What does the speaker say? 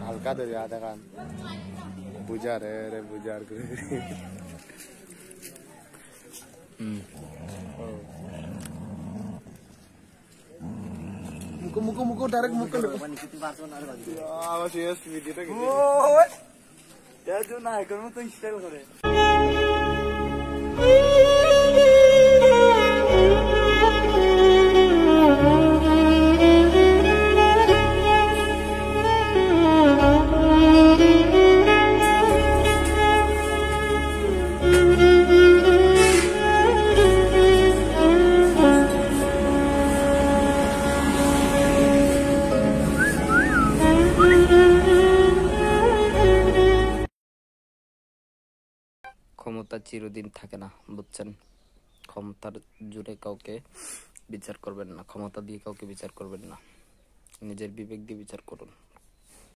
হালকা ধরে দেখান বুঝার রে বুঝার করে মুখো ডাইরেক্ট মুখো আবার শেষ ভিডিওটা কেটে না এখন তো স্টাইল করে ক্ষমতা চিরদিন থাকে না, বুঝছেন? ক্ষমতার জোরে কাউকে বিচার করবেন না, ক্ষমতা দিয়ে কাউকে বিচার করবেন না, নিজের বিবেক দিয়ে বিচার করুন।